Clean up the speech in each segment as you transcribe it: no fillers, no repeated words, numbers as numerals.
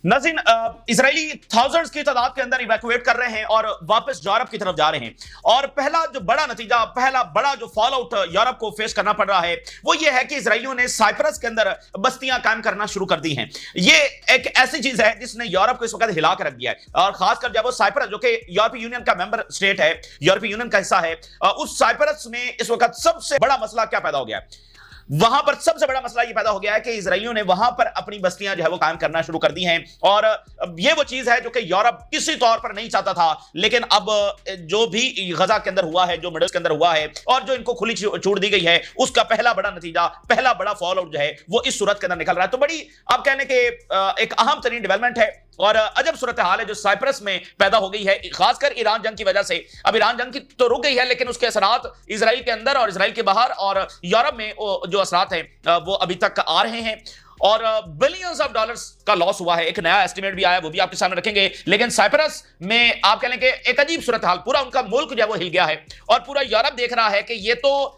नाज़रीन, Israeli thousands की तादाद के अंदर इवैक्यूएट कर रहे हैं और वापस यूरोप की तरफ जा रहे हैं। और पहला जो बड़ा नतीजा, पहला बड़ा जो फॉल आउट यूरोप को फेस करना पड़ रहा है वो ये है कि इजरायलियों ने साइप्रस के अंदर बस्तियां कायम करना शुरू कर दी हैं। ये एक ऐसी चीज है जिसने यूरोप को इस वक्त हिला कर रख दिया है, और खासकर जब वो साइप्रस जो कि यूरोपीय यूनियन का मेंबर स्टेट है, यूरोपीय यूनियन का हिस्सा है, उस साइप्रस में इस वक्त सबसे बड़ा मसला क्या पैदा हो गया है? वहां पर सबसे बड़ा मसला यह पैदा हो गया है कि इजरायलियों ने वहां पर अपनी बस्तियां जो है वो कायम करना शुरू कर दी हैं। और ये वो चीज है जो कि यूरोप किसी तौर पर नहीं चाहता था, लेकिन अब जो भी गजा के अंदर हुआ है, जो मिडल के अंदर हुआ है, और जो इनको खुली छूट दी गई है, उसका पहला बड़ा नतीजा, पहला बड़ा फॉल आउट जो है वो इस सूरत के अंदर निकल रहा है। तो बड़ी आप कहने के एक अहम तरीन डेवलपमेंट है और अजब सूरत हाल है जो साइप्रस में पैदा हो गई है, खासकर ईरान जंग की वजह से। अब ईरान जंग की तो रुक गई है, लेकिन उसके असरात इजराइल के अंदर और इजराइल के बाहर और यूरोप में जो असरात हैं वो अभी तक आ रहे हैं। और बिलियंस ऑफ डॉलर्स का लॉस हुआ है। एक नया एस्टिमेट भी आया, वो भी आपके सामने रखेंगे। लेकिन साइप्रस में आप कह लें कि एक अजीब सूरत हाल, पूरा उनका मुल्क जो है वो हिल गया है और पूरा यूरोप देख रहा है कि ये तो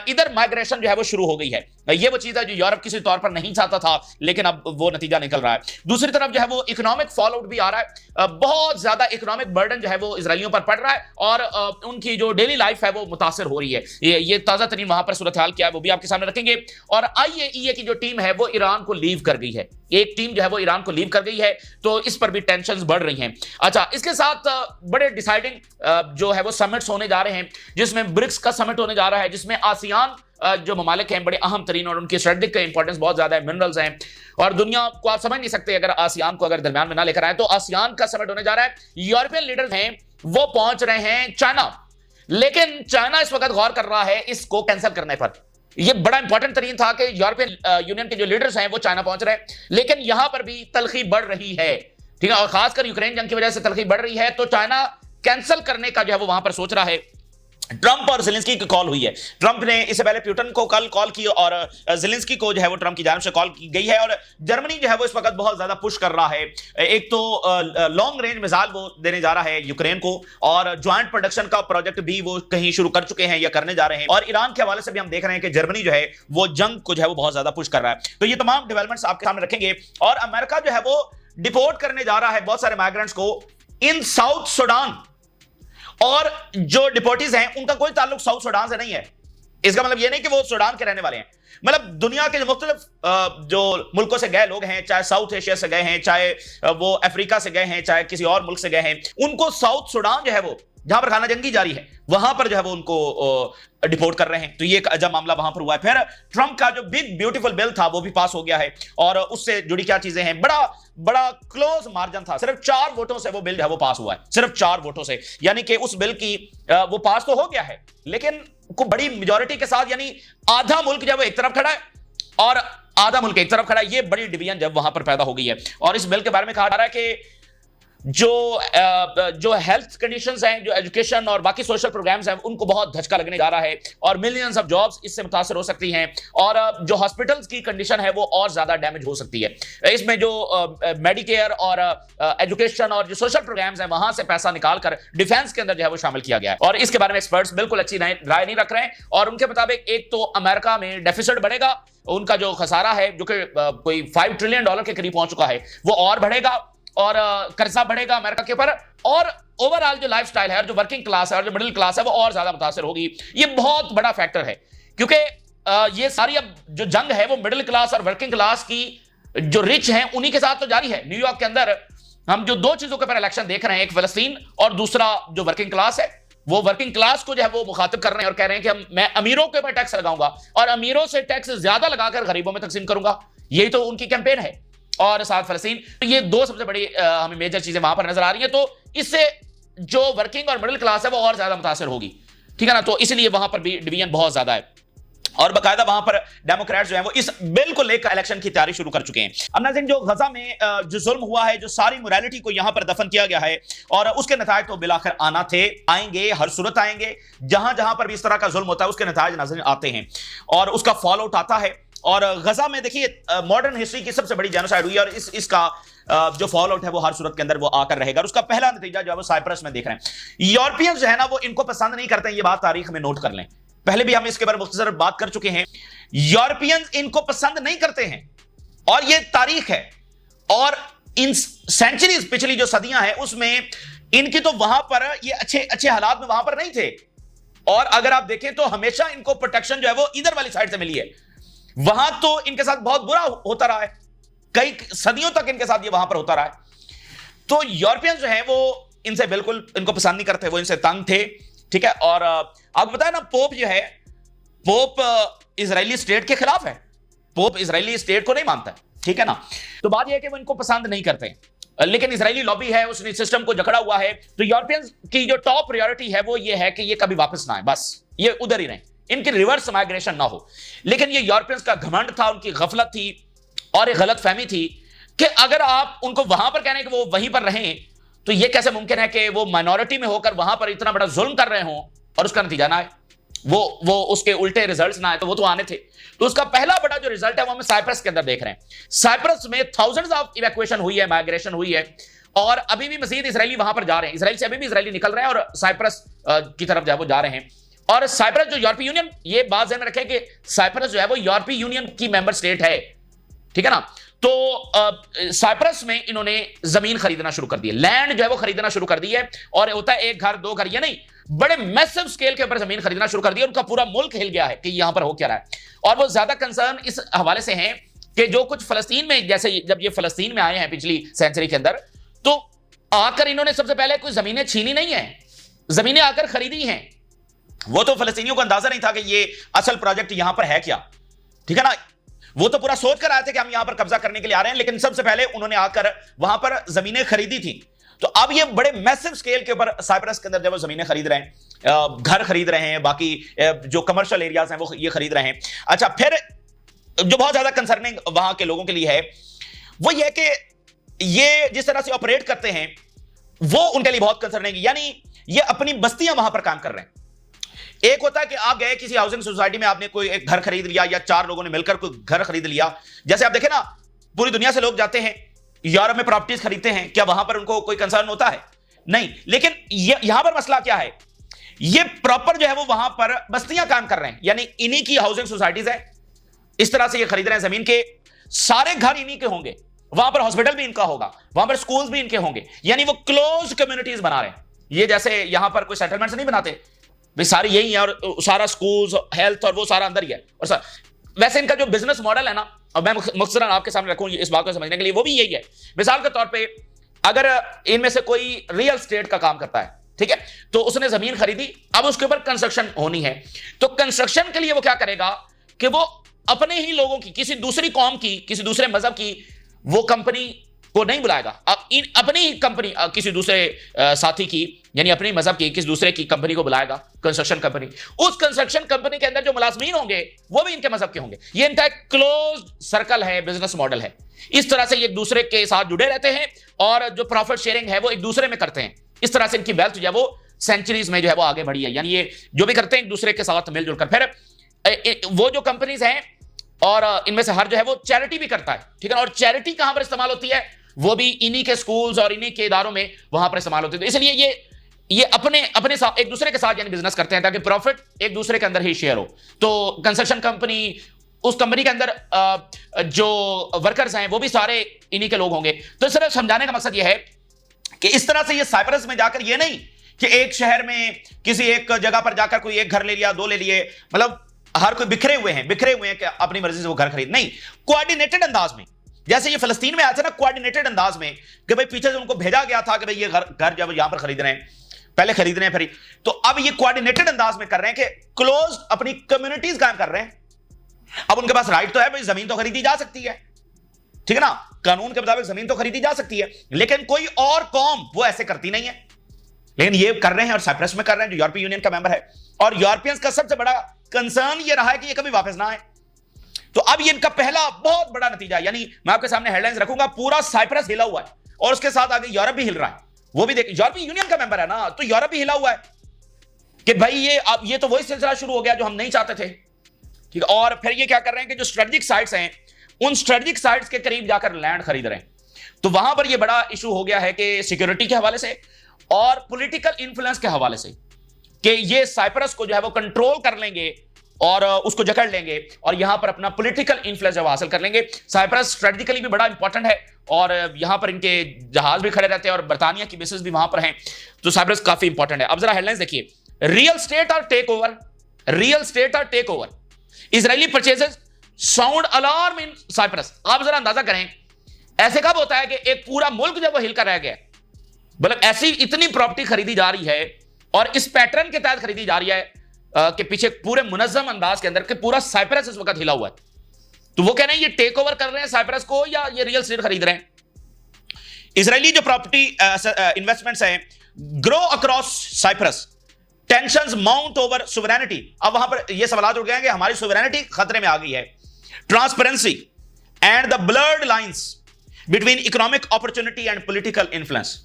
इधर माइग्रेशन जो है वो शुरू हो गई है। ये वो चीज है जो यूरोप किसी तौर पर नहीं चाहता था, लेकिन अब वो नतीजा निकल रहा है। दूसरी तरफ जो है वो इकोनॉमिक फॉल आउट भी आ रहा है। बहुत ज्यादा इकोनॉमिक बर्डन जो है वो इजरायलियों पर पड़ रहा है और उनकी जो डेली लाइफ है वो मुतासर हो रही है। ये ताजा तरीन वहां पर सूरत हाल क्या है वो भी आपके सामने रखेंगे। और IAEA की जो टीम है वो ईरान को लीव कर गई है, एक टीम जो है वो ईरान को लीव कर गई है, तो इस पर भी टेंशंस बढ़ रही हैं। अच्छा, इसके साथ बड़े डिसाइडिंग जो है वो समिट्स होने जा रहे हैं, जिसमें ब्रिक्स का समिट होने जा रहा है, जिसमें आसियान जो ममालिक हैं बड़े अहम तरीन और उनकी स्ट्रेटेजिक का इंपॉर्टेंस बहुत ज्यादा है, मिनरल्स हैं और दुनिया को आप समझ नहीं सकते अगर आसियान को अगर दरमियान में ना लेकर आए। तो आसियान का समिट होने जा रहा है। यूरोपियन लीडर्स हैं वो पहुंच रहे हैं चाइना, लेकिन चाइना इस वक्त गौर कर रहा है इसको कैंसिल करने पर। यह बड़ा इंपॉर्टेंट तरीन था कि यूरोपियन यूनियन के जो लीडर्स हैं वो चाइना पहुंच रहे हैं, लेकिन यहां पर भी तलखी बढ़ रही है, ठीक है, और खासकर यूक्रेन जंग की वजह से तलखी बढ़ रही है। तो चाइना कैंसिल करने का जो है वो वहां पर सोच रहा है। ट्रंप और ज़ेलेंस्की की कॉल हुई है। ट्रंप ने इससे पहले पुतिन को कल कॉल की और ज़ेलेंस्की को जो है वो ट्रंप की जानिब से कॉल की गई है। और जर्मनी जो है वो इस वक्त बहुत ज्यादा पुश कर रहा है। एक तो लॉन्ग रेंज मिसाइल वो देने जा रहा है यूक्रेन को, और ज्वाइंट प्रोडक्शन का प्रोजेक्ट भी वो कहीं शुरू कर चुके हैं या करने जा रहे हैं। और ईरान के हवाले से भी हम देख रहे हैं कि जर्मनी जो है वो जंग को जो है वो बहुत ज्यादा पुश कर रहा है। तो ये तमाम डेवलपमेंट्स आपके सामने रखेंगे। और अमेरिका जो है वो डिपोर्ट करने जा रहा है बहुत सारे माइग्रेंट्स को इन साउथ सूडान, और जो डिपोर्टीज हैं उनका कोई ताल्लुक साउथ सूडान से नहीं है। इसका मतलब यह नहीं कि वो सूडान के रहने वाले हैं, मतलब दुनिया के मुख्तलिफ जो मुल्कों से गए लोग हैं, चाहे साउथ एशिया से गए हैं, चाहे वो अफ्रीका से गए हैं, चाहे किसी और मुल्क से गए हैं, उनको साउथ सूडान जो है वो जहां पर खाना जंगी जारी है वहां पर जो है वो उनको डिपोर्ट कर रहे हैं। तो ये एक अजब मामला वहां पर हुआ है। फिर ट्रंप का जो बिग ब्यूटीफुल बिल था वो भी पास हो गया है, और उससे जुड़ी क्या चीजें हैं, बड़ा क्लोज मार्जिन था, सिर्फ 4 वोटों से वो बिल जो है वो पास हुआ है, सिर्फ 4 वोटों से। यानी कि उस बिल की वो पास तो हो गया है, लेकिन बड़ी मेजोरिटी के साथ, यानी आधा मुल्क जो है वो एक तरफ खड़ा है और आधा मुल्क एक तरफ खड़ा है। ये बड़ी डिवीजन जब वहां पर पैदा हो गई है। और इस बिल के बारे में कहा जा रहा है कि जो हेल्थ कंडीशंस हैं, जो एजुकेशन और बाकी सोशल प्रोग्राम्स हैं, उनको बहुत धचका लगने जा रहा है और मिलियंस ऑफ जॉब्स इससे मुतासर हो सकती हैं, और जो हॉस्पिटल्स की कंडीशन है वो और ज्यादा डैमेज हो सकती है। इसमें जो मेडिकेयर और एजुकेशन और जो सोशल प्रोग्राम्स हैं वहां से पैसा निकालकर डिफेंस के अंदर जो है वो शामिल किया गया है। और इसके बारे में एक्सपर्ट्स बिल्कुल अच्छी राय नहीं रख रहे हैं, और उनके मुताबिक एक तो अमेरिका में डेफिसिट बढ़ेगा, उनका जो खसारा है जो कि कोई $5 ट्रिलियन के करीब पहुंच चुका है वो और बढ़ेगा, और कर्जा बढ़ेगा अमेरिका के ऊपर, और ओवरऑल जो लाइफस्टाइल है और जो वर्किंग क्लास है और जो मिडिल क्लास है वो और ज्यादा मुतासर होगी। ये बहुत बड़ा फैक्टर है, क्योंकि ये सारी अब जो जंग है वो मिडिल क्लास और वर्किंग क्लास की जो रिच हैं उन्हीं के साथ तो जारी है। न्यूयॉर्क के अंदर हम जो 2 चीजों के ऊपर इलेक्शन देख रहे हैं, एक फलस्तीन और दूसरा जो वर्किंग क्लास है, वो वर्किंग क्लास को जो है वो मुखातिब कर रहे हैं और कह रहे हैं कि मैं अमीरों के ऊपर टैक्स लगाऊंगा और अमीरों से टैक्स ज्यादा लगाकर गरीबों में तकसीम करूंगा। यही तो उनकी कैंपेन है। और साथ फलस्तीन, तो ये 2 सबसे बड़ी हमें मेजर चीजें वहां पर नजर आ रही हैं। तो इससे जो वर्किंग और मिडिल क्लास है वो और ज्यादा मुतासर होगी, ठीक है ना। तो इसलिए वहां पर भी डिवीजन बहुत ज्यादा है, और बाकायदा वहां पर डेमोक्रेट्स जो हैं वो इस बिल को लेकर इलेक्शन की तैयारी शुरू कर चुके हैं। अब नाज़रीन, जो गजा में जो जुल्म हुआ है, जो सारी मोरालिटी को यहां पर दफन किया गया है, और उसके नतायज तो बिलाखिर आना थे, आएंगे, हर सूरत आएंगे। जहां जहां पर भी इस तरह का जुल्म होता है उसके नतायज नाज़रीन आते हैं और उसका फॉल आउट आता है। और गजा में देखिए मॉडर्न हिस्ट्री की सबसे बड़ी जेनोसाइड हुई है, और इसका जो फॉल आउट है वो हर सूरत के अंदर वो आकर रहेगा। और उसका पहला नतीजा जो है वो साइप्रस में देख रहे हैं। यूरोपियंस जो है ना वो इनको पसंद नहीं करते हैं, ये बात तारीख में नोट कर लें। पहले भी हम इसके बारे में मुख्तसर बात कर चुके हैं। यूरोपियंस इनको पसंद नहीं करते हैं, और ये तारीख है। और इन सेंचुरीज, पिछली जो सदियां हैं उसमें इनकी तो वहां पर ये अच्छे अच्छे हालात में वहां पर नहीं थे। और अगर आप देखें तो हमेशा इनको प्रोटेक्शन जो है वो इधर वाली साइड से मिली है। वहां तो इनके साथ बहुत बुरा होता रहा है, कई सदियों तक इनके साथ ये वहां पर होता रहा है। तो यूरोपियंस जो है वो इनसे बिल्कुल इनको पसंद नहीं करते, वो इनसे तंग थे, ठीक है। और आपको बताया ना, पोप जो है, पोप इजरायली स्टेट के खिलाफ है, पोप इजरायली स्टेट को नहीं मानता है, ठीक है ना। तो बात यह है कि वो इनको पसंद नहीं करते, लेकिन इजरायली लॉबी है, उसने सिस्टम को जकड़ा हुआ है। तो यूरोपियंस की जो टॉप प्रायोरिटी है वो ये है कि ये कभी वापस ना आए, बस ये उधर ही रहे, इनकी रिवर्स माइग्रेशन ना हो। लेकिन ये यूरोपियंस का घमंड था, उनकी गफलत थी और एक गलत फहमी थी कि अगर आप उनको वहां पर कहने कि वो वहीं पर रहें, तो ये कैसे मुमकिन है कि वो माइनॉरिटी में होकर वहां पर इतना बड़ा जुल्म कर रहे हों और उसका नतीजा ना आए, वो उसके उल्टे रिजल्ट्स ना आए। तो वो तो आने थे। तो उसका पहला बड़ा जो रिजल्ट है वो हम साइप्रस के अंदर देख रहे हैं। साइप्रस में थाउजेंड्स ऑफ इवैक्यूएशन हुई है, माइग्रेशन हुई है, और अभी भी मजीद इसराइली वहां पर जा रहे हैं। इसराइल से अभी भी इसराइली निकल रहे हैं और साइप्रस की तरफ जो है वो जा रहे हैं। और साइप्रस जो यूरोपीय यूनियन, ये बात ध्यान में रखें कि साइप्रस जो है वो यूरोपीय यूनियन की मेंबर स्टेट है, ठीक है ना। तो साइप्रस में इन्होंने जमीन खरीदना शुरू कर दी है, लैंड जो है वो खरीदना शुरू कर दी है। और होता है एक घर दो घर, ये नहीं, बड़े मैसिव स्केल के ऊपर जमीन खरीदना शुरू कर दी है। उनका पूरा मुल्क हिल गया है कि यहां पर हो क्या रहा है। और वो ज्यादा कंसर्न इस हवाले से हैं कि जो कुछ फलस्तीन में, जैसे जब ये फलस्तीन में आए हैं पिछली सेंचुरी के अंदर, तो आकर इन्होंने सबसे पहले कोई जमीनें छीनी नहीं है, जमीनें आकर खरीदी हैं। वो तो फलस्तीनियों को अंदाजा नहीं था कि ये असल प्रोजेक्ट यहां पर है क्या, ठीक है ना। वो तो पूरा सोच कर आए थे कि हम यहां पर कब्जा करने के लिए आ रहे हैं, लेकिन सबसे पहले उन्होंने आकर वहां पर जमीनें खरीदी थी। तो अब ये बड़े मैसिव स्केल के ऊपर साइप्रस के अंदर जब वो जमीनें खरीद रहे हैं, घर खरीद रहे हैं, बाकी जो कमर्शियल एरियाज हैं वो ये खरीद रहे हैं। अच्छा, फिर जो बहुत ज्यादा कंसर्निंग वहां के लोगों के लिए है वो ये कि ये जिस तरह से ऑपरेट करते हैं वो उनके लिए बहुत कंसर्निंग, यानी ये अपनी बस्तियां वहां पर काम कर रहे हैं। एक होता है कि आप गए किसी हाउसिंग सोसाइटी में, आपने कोई एक घर खरीद लिया या चार लोगों ने मिलकर कोई घर खरीद लिया। जैसे आप देखें ना, पूरी दुनिया से लोग जाते हैं यूरोप में प्रॉपर्टीज खरीदते हैं, क्या वहां पर उनको कोई कंसर्न होता है? नहीं। लेकिन यहां पर मसला क्या है, ये प्रॉपर जो है वो वहां पर बस्तियां काम कर रहे हैं, यानी इन्हीं की हाउसिंग सोसाइटीज है। इस तरह से ये खरीद रहे हैं जमीन के, सारे घर इन्हीं के होंगे, वहां पर हॉस्पिटल भी इनका होगा, वहां पर स्कूल्स भी इनके होंगे, यानी वो क्लोज कम्युनिटीज बना रहे हैं। ये जैसे यहां पर कोई सेटलमेंट्स नहीं बनाते भाई, सारे यही है, और सारा स्कूल्स, हेल्थ और वो सारा अंदर ही है। और वैसे इनका जो बिजनेस मॉडल है ना, और मैं मुख्तसरन आपके सामने रखूं इस बात को समझने के लिए, वो भी यही है। मिसाल के तौर पे अगर इनमें से कोई रियल स्टेट का काम करता है, ठीक है, तो उसने जमीन खरीदी, अब उसके ऊपर कंस्ट्रक्शन होनी है, तो कंस्ट्रक्शन के लिए वो क्या करेगा कि वो अपने ही लोगों की, किसी दूसरी कौम की, किसी दूसरे मजहब की वो कंपनी को नहीं बुलाएगा। अब अपनी ही कंपनी किसी दूसरे साथी की, यानी अपनी मजहब की किसी दूसरे की कंपनी को बुलाएगा, कंस्ट्रक्शन कंपनी। उस कंस्ट्रक्शन कंपनी के अंदर जो मुलाजमीन होंगे वो भी इनके मजहब के होंगे। ये इनका एक क्लोज सर्कल है, बिजनेस मॉडल है। इस तरह से ये एक दूसरे के साथ जुड़े रहते हैं और जो प्रॉफिट शेयरिंग है वो एक दूसरे में करते हैं। इस तरह से इनकी वेल्थ जो है वो सेंचुरीज में जो है वो आगे बढ़ी है, यानी ये जो भी करते हैं एक दूसरे के साथ मिलजुल कर। फिर वो जो कंपनीज हैं और इनमें से हर जो है वो चैरिटी भी करता है, ठीक है ना। और चैरिटी कहां पर इस्तेमाल होती है, वो भी इन्हीं के स्कूल्स और इन्हीं के इदारों में वहां पर इस्तेमाल होती है। तो इसलिए ये अपने साथ एक दूसरे के साथ यानी बिजनेस करते हैं ताकि प्रॉफिट एक दूसरे के अंदर ही शेयर हो। तो कंस्ट्रक्शन कंपनी, उस कंपनी के अंदर जो वर्कर्स हैं वो भी सारे इन्हीं के लोग होंगे। तो इस तरह समझाने का मकसद ये है कि इस तरह से ये साइप्रस में जाकर ये नहीं कि एक शहर में किसी एक जगह पर जाकर कोई एक घर ले लिया, दो ले लिए, मतलब हर कोई बिखरे हुए हैं कि अपनी मर्जी से वो घर खरीद, नहीं, कोऑर्डिनेटेड अंदाज में। जैसे ये फलस्तीन में आया था ना, कोऑर्डिनेटेड अंदाज में कि भाई पीछे से उनको भेजा गया था कि भाई ये घर जब यहां पर खरीद रहे हैं, पहले खरीद रहे हैं, फिर तो अब ये कोऑर्डिनेटेड अंदाज में कर रहे हैं कि क्लोज अपनी कम्युनिटीज कायम कर रहे हैं। अब उनके पास राइट तो है भाई, जमीन तो खरीदी जा सकती है, ठीक है ना, कानून के मुताबिक जमीन तो खरीदी जा सकती है, लेकिन कोई और कौम वो ऐसे करती नहीं है। लेकिन ये कर रहे हैं और साइप्रस में कर रहे हैं जो यूरोपीय यूनियन का मेंबर है। और यूरोपियंस का सबसे बड़ा कंसर्न ये रहा है कि ये कभी वापस ना आए। तो अब ये इनका पहला बहुत बड़ा नतीजा, यानी मैं आपके सामने हेडलाइंस रखूंगा, पूरा साइप्रस हिला हुआ है और उसके साथ आगे यूरोप भी हिल रहा है। वो भी देख, यूरोपीय यूनियन का मेंबर है ना, तो यूरोप भी हिला हुआ है कि भाई ये तो वही सिलसिला शुरू हो गया जो हम नहीं चाहते थे, ठीक है। और फिर ये क्या कर रहे हैं कि जो स्ट्रेटेजिक साइट्स हैं उन स्ट्रेटेजिक साइट्स के करीब जाकर लैंड खरीद रहे हैं। तो वहां पर ये बड़ा इशू हो गया है कि सिक्योरिटी के हवाले से और पॉलिटिकल इन्फ्लुएंस के हवाले से कि ये साइप्रस को जो है वो कंट्रोल कर लेंगे और उसको जकड़ लेंगे और यहां पर अपना पॉलिटिकल इन्फ्लुएंस हासिल कर लेंगे। साइप्रस स्ट्रेटेजिकली भी बड़ा इंपॉर्टेंट है और यहां पर इनके जहाज भी खड़े रहते हैं और बर्तानिया की बेसिस भी वहां पर हैं। तो साइप्रस काफी इंपॉर्टेंट है। अब जरा हेडलाइंस देखिए, रियल स्टेट और टेक ओवर, रियल स्टेट और takeover, Israeli purchases sound alarm in Cyprus. आप जरा अंदाजा करें, ऐसे कब होता है कि एक पूरा मुल्क जब वो हिल कर रह गया, मतलब ऐसी इतनी प्रॉपर्टी खरीदी जा रही है और इस पैटर्न के तहत खरीदी जा रही है कि पीछे पूरे मुनज्जम अंदाज के अंदर कि पूरा साइप्रस इस वक्त हिला हुआ है। तो वो कह रहे हैं ये टेक ओवर कर रहे हैं साइप्रस को या ये रियल स्टेट खरीद रहे हैं। इजरायली जो प्रॉपर्टी इन्वेस्टमेंट्स हैं, grow across Cyprus, tensions mount over sovereignty. अब वहां पर यह सवाल उठ गए हैं कि हमारी सुवरेनिटी खतरे में आ गई है। Transparency and the blurred lines between economic opportunity and political influence.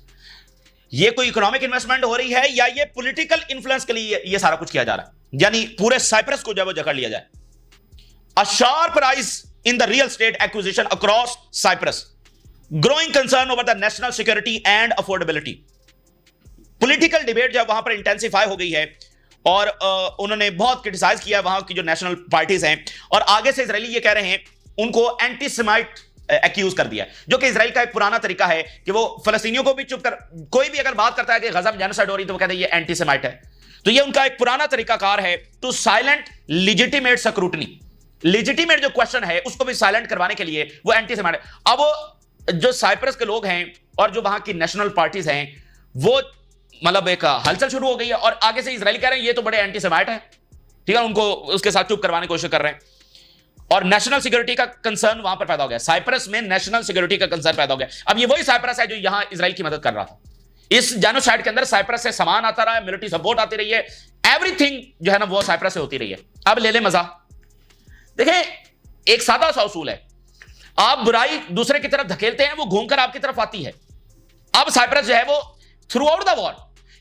ये कोई इकोनॉमिक इन्वेस्टमेंट हो रही है या ये पॉलिटिकल इन्फ्लुएंस के लिए ये सारा कुछ किया जा रहा है, यानी पूरे साइप्रस को जब वो जकड़ लिया जाए। A sharp rise in the real estate acquisition across Cyprus, growing concern over the national security and affordability. Political debate जब वहां पर इंटेंसिफाई हो गई है और उन्होंने बहुत क्रिटिसाइज किया वहां की जो नेशनल पार्टीज हैं, और आगे से इजरायली ये कह रहे हैं उनको एंटीसेमाइट एक्यूज कर दिया, जो कि इजराइल का एक पुराना तरीका है कि वो फलस्तीनियों को भी चुप कर, कोई भी अगर बात करता है कि गजा में जेनोसाइड हो रही तो वो कहते हैं ये एंटीसेमाइट है। तो ये उनका एक पुराना तरीकाकार है to silent legitimate scrutiny. Legitimate जो क्वेश्चन है उसको भी साइलेंट करवाने के लिए वो एंटीसेमाइट है। अब जो साइप्रस के लोग हैं और जो वहां की नेशनल पार्टीज हैं वो मतलब एक हलचल शुरू हो गई है और आगे से इजराइल कह रहे हैं ये तो बड़े एंटीसेमाइट है, ठीक है, उनको उसके साथ चुप करवाने की कोशिश कर रहे हैं। और नेशनल सिक्योरिटी का कंसर्न वहां पर पैदा हो गया, साइप्रस में नेशनल सिक्योरिटी का कंसर्न पैदा हो गया। अब ये वही साइप्रस है जो यहां इजराइल की मदद कर रहा था। इस जेनोसाइड के अंदर साइप्रस से सामान आता रहा है, मिलिट्री सपोर्ट आती रही है, एवरीथिंग जो है ना वो साइप्रस से होती रही है। अब ले ले मजा। देखें, एक सादा सा उसूल है, आप बुराई दूसरे की तरफ धकेलते हैं वो घूमकर आपकी तरफ आती है। अब साइप्रस जो है वो थ्रू आउट द वॉर,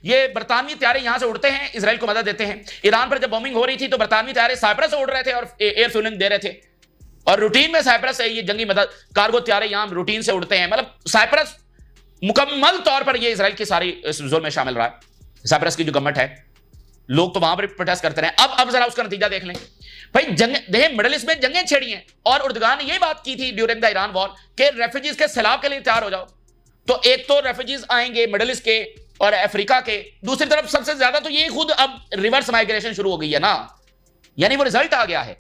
ये बरतानवी त्यारे यहां से उड़ते हैं, इजराइल को मदद देते हैं। ईरान पर जब बॉम्बिंग हो रही थी तो बरतानवी त्यारे साइप्रस से उड़ रहे थे और एयर फ्यूलिंग दे रहे थे, और रूटीन में साइप्रस से ये जंगी मदद कार्गो त्यारे यहां रूटीन से उड़ते हैं। मतलब साइप्रस मुकम्मल तौर पर ये इजराइल की सारी जोन में शामिल रहा है। साइप्रस की जो गवर्नमेंट है, लोग तो वहां पर प्रोटेस्ट करते रहे। अब जरा उसका नतीजा देख लें भाई। देखें, मिडिल ईस्ट में जंगें छेड़ी हैं और उर्दगान ने यह बात की थी ड्यूरिंग द ईरान वॉर कि रेफ्यूजीज के सैलाब के लिए तैयार हो जाओ। तो एक तो रेफ्यूजीज आएंगे मिडिल ईस्ट के और अफ्रीका के, दूसरी तरफ सबसे ज्यादा तो ये खुद अब रिवर्स माइग्रेशन शुरू हो गई है ना, यानी वो रिजल्ट आ गया है।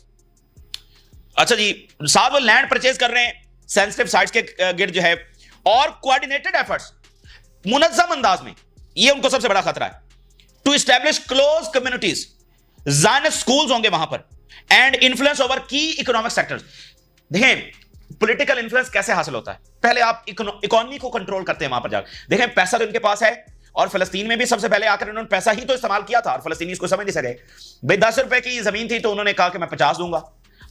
अच्छा जी, साथ वो लैंड परचेज कर रहे हैं सेंसिटिव साइट्स के गिर्द जो है, और कोऑर्डिनेटेड एफर्ट्स मुनज्जम अंदाज में, ये उनको सबसे बड़ा खतरा है। To establish close communities, Zionist schools होंगे वहां पर, एंड इन्फ्लुएंस ओवर की इकोनॉमिक सेक्टर्स। देखें, पॉलिटिकल इन्फ्लुएंस कैसे हासिल होता है, पहले आप इकोनॉमी को कंट्रोल करते हैं वहां पर जाकर। देखें, पैसा तो इनके पास है और फलस्तीन में भी सबसे पहले आकर उन्होंने पैसा ही तो इस्तेमाल किया था और फलस्तीनी इसको समझ नहीं सके। भाई 10 रुपए की जमीन थी तो उन्होंने कहा कि मैं 50 दूंगा।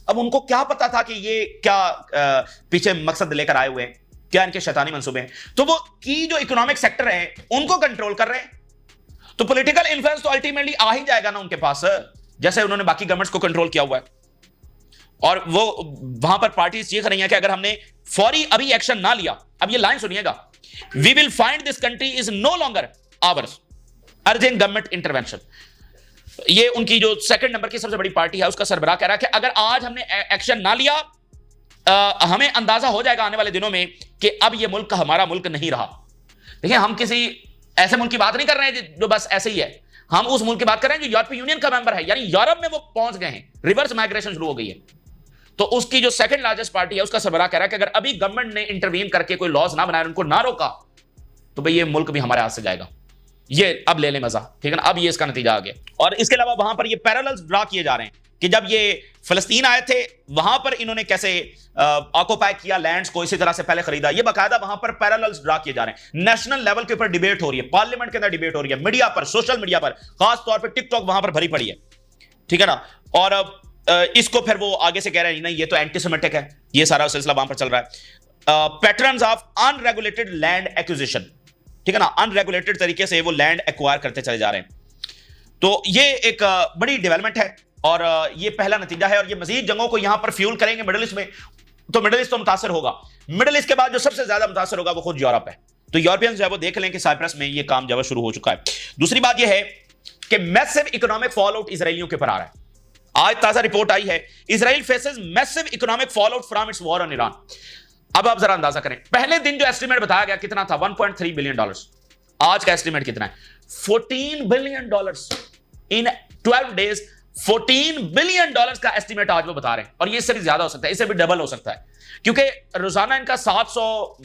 अब उनको क्या पता था कि ये क्या पीछे मकसद लेकर आए हुए हैं, क्या इनके शैतानी मंसूबे हैं। तो वो की जो इकोनॉमिक सेक्टर है उनको कंट्रोल कर रहे हैं, तो पॉलिटिकल इन्फ्लुएंस तो अल्टीमेटली आ ही जाएगा ना उनके पास, जैसे उन्होंने बाकी गवर्नमेंट्स को कंट्रोल किया हुआ है। और वो वहां पर पार्टीज ये कर रही हैं कि अगर हमने फौरी अभी एक्शन ना लिया, अब ये लाइन सुनिएगा, we will find this country is no longer ours, urging government intervention. ये उनकी जो सेकंड नंबर की सबसे बड़ी पार्टी है उसका सरबराह कह रहा है कि अगर आज हमने एक्शन ना लिया, हमें अंदाजा हो जाएगा आने वाले दिनों में कि अब ये मुल्क हमारा मुल्क नहीं रहा। देखिए, हम किसी ऐसे मुल्क की बात नहीं कर रहे हैं जो बस ऐसे ही है, हम उस मुल्क की बात कर रहे हैं जो यूरोपीय यूनियन का मेंबर है, यानी यूरोप में वो पहुंच गए हैं, रिवर्स माइग्रेशन शुरू हो गई है। तो उसकी जो सेकंड लार्जेस्ट पार्टी है उसका सरबराह कह रहा है कि अगर अभी गवर्नमेंट ने इंटरवीन करके कोई लॉज ना बनाए, उनको ना रोका, तो भाई ये मुल्क भी हमारे हाथ से जाएगा। ये अब ले ले मजा, ठीक है ना। अब ये इसका नतीजा आ गया। और इसके अलावा वहां पर ये पैरेलल्स ड्रा किए जा रहे हैं कि जब ये फलस्तीन आए थे वहां पर इन्होंने कैसे ऑक्यूपाई किया लैंड्स को, इसी तरह से पहले खरीदा। ये बाकायदा वहां पर पैरेलल्स ड्रा किए जा रहे हैं। नेशनल लेवल के ऊपर डिबेट हो रही है, पार्लियामेंट के अंदर डिबेट हो रही है, मीडिया पर, सोशल मीडिया पर, खास तौर पर टिकटॉक वहां पर भरी पड़ी है, ठीक है ना। और इसको फिर वो आगे से कह रहे हैं नहीं ये तो एंटीसेमेटिक है, ये सारा सिलसिला वहां पर चल रहा है। Patterns of unregulated land acquisition, ठीक है ना, अनरेगुलेटेड तरीके से वो लैंड एक्वायर करते चले जा रहे हैं। तो ये एक बड़ी डेवलपमेंट है और ये पहला नतीजा है। और ये मजीद जंगों को यहां पर फ्यूल करेंगे मिडिल ईस्ट में, तो मिडिल ईस्ट तो मुतासर होगा। मिडिल ईस्ट के बाद जो सबसे ज्यादा मुतासर होगा वो खुद यूरोप है। तो यूरोपियंस जो है वो देख लें कि साइप्रस में ये काम जब शुरू हो चुका है। दूसरी बात यह है कि मैसिव इकोनॉमिक फॉल आउट इसराइलियों के ऊपर आ रहा है। आज ताजा रिपोर्ट आई है, Israel faces massive economic fall out from its war on Iran. अब आप जरा अंदाजा करें, पहले दिन जो एस्टिमेट बताया गया कितना था, 1.3 बिलियन डॉलर्स। आज का एस्टिमेट कितना है, 14 billion dollars in 12 days. 14 billion dollars का एस्टिमेट आज वो बता रहे हैं, और ये इससे भी ज्यादा हो सकता है, इससे भी डबल हो सकता है, क्योंकि रोजाना इनका 700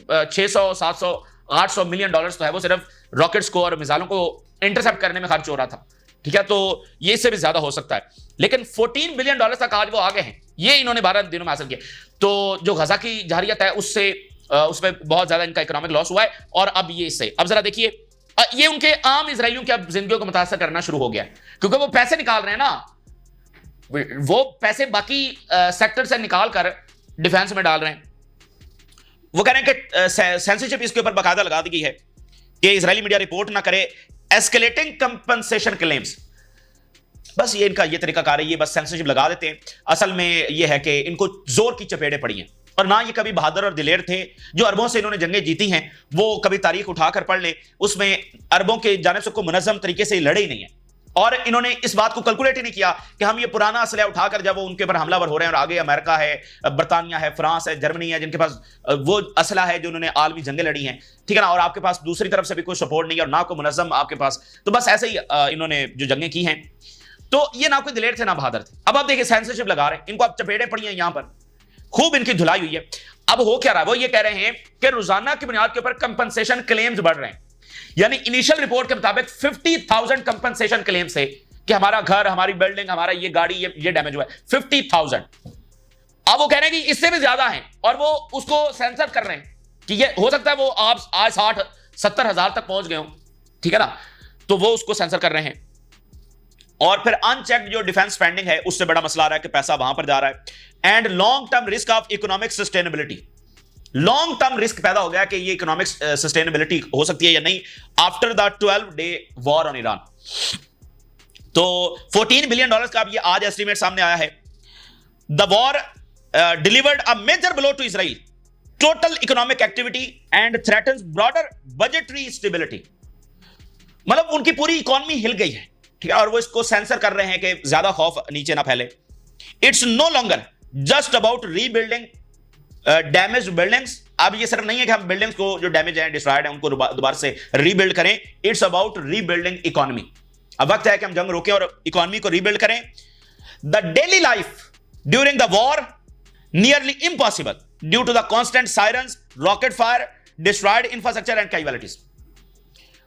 600 700 800 मिलियन डॉलर्स तो है वो सिर्फ रॉकेट्स को और मिसाइलों को इंटरसेप्ट करने में खर्च हो रहा था, ठीक है। तो ये इससे भी ज्यादा हो सकता है, लेकिन 14 बिलियन डॉलर तक आज वो आगे हैं, ये इन्होंने 12 दिनों में हासिल किया। तो जो गजा की जारियत है उससे उसमें बहुत ज्यादा इनका इकोनॉमिक लॉस हुआ है, और अब ये इससे अब जरा देखिए, ये उनके आम इजरायलियों की अब जिंदगी को मुतासर करना शुरू हो गया, क्योंकि वो पैसे निकाल रहे हैं ना, वो पैसे बाकी सेक्टर से निकाल कर डिफेंस में डाल रहे हैं। वो कह रहे हैं कि सेंसरशिप इसके ऊपर बाकायदा लगा दी गई है कि इजरायली मीडिया रिपोर्ट ना करे एस्केलेटिंग कंपनसेशन क्लेम्स। बस ये इनका ये तरीकाकार है, ये बस सेंसरशिप लगा देते हैं। असल में ये है कि इनको जोर की चपेड़े पड़ी हैं, और ना ये कभी बहादुर और दिलेर थे, जो अरबों से इन्होंने जंगें जीती हैं। वो कभी तारीख उठाकर पढ़ ले, उसमें अरबों के जानिब से कोई मुनज़्ज़म तरीके से लड़े ही नहीं है, और इन्होंने इस बात को कैलकुलेट ही नहीं किया कि हम ये पुराना असलहा उठाकर जब वो उनके ऊपर हमलावर हो रहे हैं, और आगे अमेरिका है, बरतानिया है, फ्रांस है, जर्मनी है, जिनके पास वो असलहा है जो उन्होंने आलमी जंगें लड़ी हैं, ठीक है ना, और आपके पास दूसरी तरफ से भी कोई सपोर्ट नहीं है और ना कोई मुनज़्ज़म आपके पास, तो बस ऐसे ही इन्होंने जो जंगें की हैं। तो ये ना कोई दिलेर थे ना बहादुर थे। अब आप देखिए सेंसरशिप लगा रहे हैं, इनको अब चपेड़े पड़ी हैं, यहां पर खूब इनकी धुलाई हुई है। अब हो क्या रहा है, वो ये कह रहे हैं कि रोजाना की बुनियाद के ऊपर कंपनसेशन क्लेम्स बढ़ रहे हैं, यानी इनिशियल रिपोर्ट के मुताबिक 50,000 कंपनसेशन क्लेम से कि हमारा घर, हमारी बिल्डिंग, हमारा ये गाड़ी, ये डैमेज हुआ है, 50,000। अब वो कह रहे हैं कि इससे भी ज्यादा है, और वो उसको सेंसर कर रहे हैं कि ये हो सकता है वो आप आज 60-70 हजार तक पहुंच गए हो, ठीक है ना, तो वो उसको सेंसर कर रहे हैं। और फिर अनचेक्ड जो डिफेंस स्पेंडिंग है उससे बड़ा मसला आ रहा है कि पैसा वहां पर जा रहा है। And long term risk of economic sustainability, long term risk पैदा हो गया कि ये इकोनॉमिक सस्टेनेबिलिटी हो सकती है या नहीं after the 12-day war on Iran. तो 14 बिलियन डॉलर्स का अब ये आज एस्टीमेट सामने आया है। The war delivered a major blow to Israel total economic activity and threatens broader budgetary stability, मतलब उनकी पूरी इकोनॉमी हिल गई है, ठीक है, और वो इसको सेंसर कर रहे हैं कि ज्यादा खौफ नीचे ना फैले। It's no longer just about rebuilding damaged buildings. अब ये सिर्फ नहीं है कि हम बिल्डिंग्स को जो डैमेज है, डिस्ट्रॉयड है, उनको दोबारा से रीबिल्ड करें। It's about rebuilding economy. अब वक्त है कि हम जंग रोकें और इकोनॉमी को रीबिल्ड करें। The daily life during the war nearly impossible due to the constant sirens, rocket fire, destroyed infrastructure and casualties.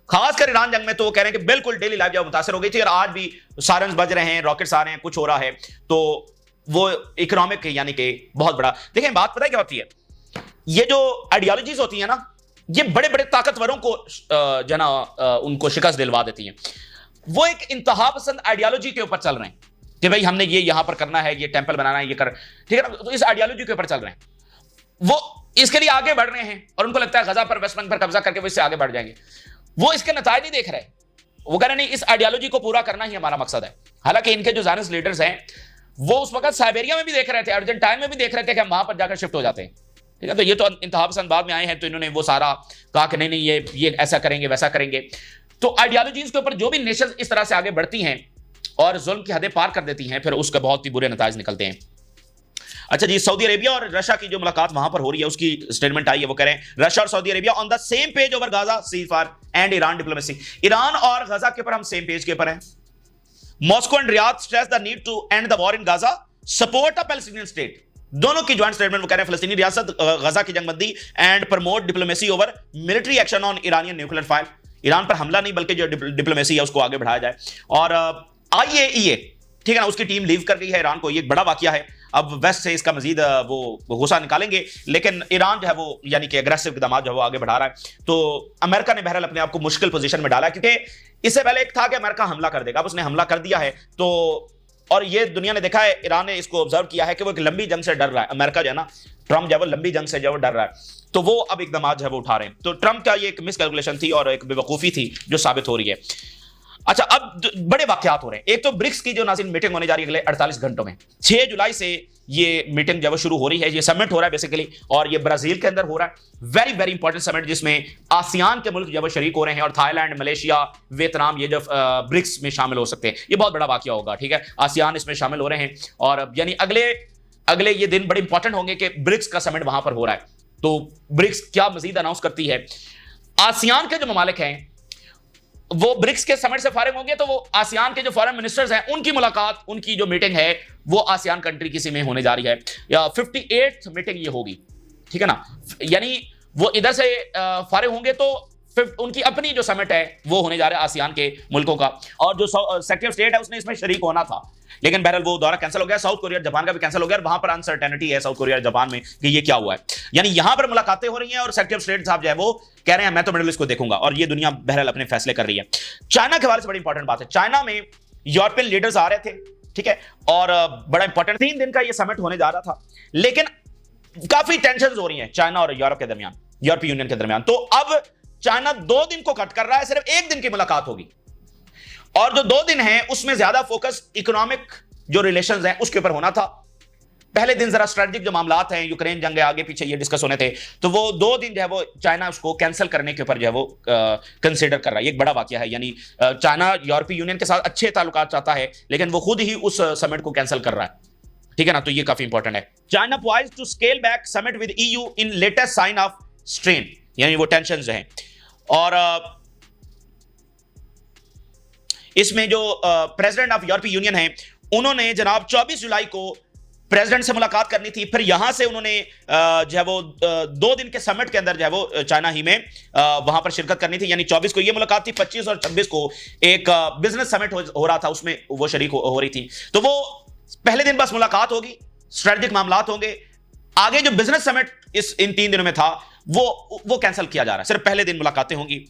खासकर ईरान जंग में तो वो कह रहे हैं कि बिल्कुल डेली लाइफ जब मुतासर हो गई थी, और आज भी सायरन्स बज रहे हैं, रॉकेट्स आ रहे हैं, कुछ हो रहा है, तो वो इकोनॉमिक यानी कि बहुत बड़ा। देखें बात पता है क्या होती है, ये जो आइडियोलॉजीज होती है ना, ये बड़े बड़े ताकतवरों को जो ना उनको शिकस्त दिलवा देती हैं। वो एक इंतहा पसंद आइडियोलॉजी के ऊपर चल रहे हैं कि भाई हमने ये यहां पर करना है, ये टेंपल बनाना है, ये कर, ठीक है ना, तो इस आइडियोलॉजी के ऊपर चल रहे हैं, वो इसके लिए आगे बढ़ रहे हैं, और उनको लगता है गजा पर, वेस्ट बैंक पर कब्जा करके वो इससे आगे बढ़ जाएंगे। वो इसके नतायज नहीं देख रहे, वो कह रहे नहीं, इस आइडियोलॉजी को पूरा करना ही हमारा मकसद है। हालांकि इनके जो ज़ानिस्ट लीडर्स हैं वो उस वक्त साइबेरिया में भी देख रहे थे, अर्जेंटाइन में भी देख रहे थे कि हम वहां पर जाकर शिफ्ट हो जाते हैं, ठीक है। तो ये तो इंतहा पसंद बाद में आए हैं, तो इन्होंने वो सारा कहा कि नहीं नहीं ये ऐसा करेंगे, वैसा करेंगे। तो आइडियोलॉजीज के ऊपर जो भी नेशन इस तरह से आगे बढ़ती हैं और जुल्म की हदें पार कर देती हैं, फिर उसके बहुत ही बुरे नताइज निकलते हैं। अच्छा जी, सऊदी अरेबिया और रशिया की जो मुलाकात वहां पर हो रही है उसकी स्टेटमेंट आई है। वो कह रहे हैं रशिया और Saudi Arabia on the same page over Gaza ceasefire and Iran diplomacy. Iran और गजा के ऊपर हम सेम पेज के ऊपर हैं। Moscow and Riyadh stress the need to end the war in Gaza, support a Palestinian state. दोनों की joint statement वो कह रहे हैं फलस्तीनी रियासत, गजा की जंगबंदी and promote diplomacy over military action on Iranian nuclear file. Iran पर हमला नहीं बल्कि जो डिप्लोमेसी है उसको आगे बढ़ाया जाए। और IAEA, ठीक है ना, उसकी टीम लीव कर गई है ईरान को, ये एक बड़ा वाकया है। अब वेस्ट से इसका मजीद वो गुस्सा निकालेंगे, लेकिन ईरान जो है वो यानी कि अग्रेसिव इक़दाम जो है वो आगे बढ़ा रहा है। तो अमेरिका ने बहरहाल अपने आप को मुश्किल पोजीशन में डाला है, क्योंकि इससे पहले एक था कि अमेरिका हमला कर देगा, अब उसने हमला कर दिया है। तो और ये दुनिया ने देखा है, ईरान ने इसको ऑब्जर्व किया है कि वो एक लंबी जंग से डर रहा है। अमेरिका जो है ना, ट्रम्प जो है वो लंबी जंग से जो डर रहा है, तो वो अब इक़दाम जो है वो उठा रहे हैं। तो ट्रम्प का ये एक मिसकैलकुलेशन थी और एक बेवकूफ़ी थी जो साबित हो रही है। अच्छा, अब बड़े वाकयात हो रहे हैं। एक तो ब्रिक्स की जो नाज़रीन मीटिंग होने जा रही है अगले 48 घंटों में, 6 जुलाई से ये मीटिंग जब शुरू हो रही है, ये समिट हो रहा है बेसिकली, और ये ब्राजील के अंदर हो रहा है। वेरी वेरी इंपॉर्टेंट समिट, जिसमें आसियान के मुल्क जब शरीक हो रहे हैं, और थाईलैंड, मलेशिया, वियतनाम, ये जो ब्रिक्स में शामिल हो सकते हैं। ये बहुत बड़ा वाकया होगा, ठीक है। आसियान इसमें शामिल हो रहे हैं, और यानी अगले ये दिन बड़े इंपॉर्टेंट होंगे कि ब्रिक्स का समिट वहां पर हो रहा है। तो ब्रिक्स क्या मजीद अनाउंस करती है। आसियान के जो ममालिक हैं वो ब्रिक्स के समिट से फारिग होंगे, तो वो आसियान के जो फॉरेन मिनिस्टर्स हैं उनकी मुलाकात, उनकी जो मीटिंग है वो आसियान कंट्री किसी में होने जा रही है, या 58th मीटिंग ये होगी, ठीक है ना। यानी वो इधर से फारिग होंगे तो उनकी अपनी जो समिट है वो होने जा रहा है आसियान के मुल्कों का, और जो सेक्रेटरी ऑफ स्टेट है उसने इसमें शरीक होना था, लेकिन बहरहाल वो दौरा कैंसिल हो गया। साउथ कोरिया जापान का भी कैंसिल हो गया, और वहां पर अनसर्टेनिटी है साउथ कोरिया जापान में कि ये क्या हुआ है। यानी यहां पर मुलाकातें हो रही हैं और सेक्रेटरी ऑफ स्टेट साहब जो है वो कह रहे हैं मैं तो मिडिल ईस्ट को देखूंगा, और ये दुनिया बहरहाल अपने फैसले कर रही है। चाइना के बारे से बड़ी इंपॉर्टेंट बात है, चाइना में यूरोपियन लीडर्स आ रहे थे, ठीक है, और बड़ा इंपॉर्टेंट 3 दिन का ये समिट होने जा रहा था, लेकिन काफी टेंशन हो रही है चाइना और यूरोप के दरमियान, यूरोपीय यूनियन के दरमियान। तो अब चाइना 2 दिन को कट कर रहा है, सिर्फ 1 दिन की मुलाकात होगी, और जो 2 दिन है उसमें ज्यादा फोकस इकोनॉमिक जो रिलेशंस हैं उसके ऊपर होना था। पहले दिन जरा स्ट्रेटेजिक जो मामलात हैं, यूक्रेन जंग आगे पीछे ये डिस्कस होने थे, तो वो 2 दिन जो है वो चाइना उसको कैंसिल करने के ऊपर जो है वो कंसीडर कर रहा है। ये एक बड़ा वाकया है, यानी चाइना यूरोपीय यूनियन के साथ अच्छे ताल्लुकात चाहता है, लेकिन वो खुद ही उस समिट को कैंसिल कर रहा है, ठीक है ना। तो ये काफी इंपॉर्टेंट है। China poised to scale back summit with EU in latest sign of strain, यानी वो टेंशन जो है। और इसमें जो प्रेसिडेंट ऑफ यूरोपीय यूनियन है उन्होंने जनाब 24 जुलाई को प्रेसिडेंट से मुलाकात करनी थी, फिर यहां से उन्होंने जो है वो 2 दिन के समिट के अंदर जो है वो चाइना ही में वहां पर शिरकत करनी थी। यानी 24 को ये मुलाकात थी, 25 और 26 को एक बिजनेस समिट हो रहा था, उसमें वो शरीक हो रही थी। तो वो पहले दिन बस मुलाकात होगी, स्ट्रेटेजिक मामलात होंगे, आगे जो बिजनेस समिट इन 3 दिनों में था वो कैंसिल किया जा रहा है, सिर्फ पहले दिन मुलाकातें होंगी।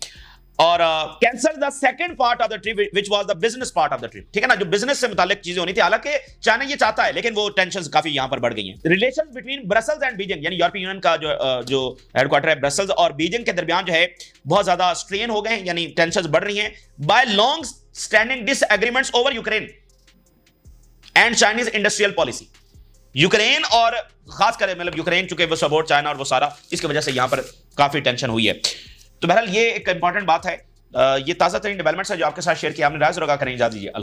और cancel the second part of the trip which was the business part of the trip, ठीक है ना, जो बिजनेस से मुताल्लिक चीजें होनी थी। हालांकि चाइना ये चाहता है, लेकिन वो टेंशंस काफी यहां पर बढ़ गई हैं। Relations between Brussels and Beijing, यानी यूरोपीय यूनियन का जो हेडक्वार्टर है ब्रसल्स और बीजिंग के दरमियान जो है बहुत ज्यादा स्ट्रेन हो गए हैं, यानी टेंशंस बढ़ रही हैं by long standing disagreements over Ukraine and Chinese industrial policy. Ukraine और खासकर मतलब यूक्रेन चूंकि वो सपोर्ट चाइना और वो सारा, इसकी वजह से यहां पर काफी टेंशन हुई है। तो बहरहाल ये एक इंपॉर्टेंट बात है, ये ताज़ा तरीन डेवलपमेंट्स है जो आपके साथ शेयर किया हमने। राज रोगा करें, इजाज़त दीजिए।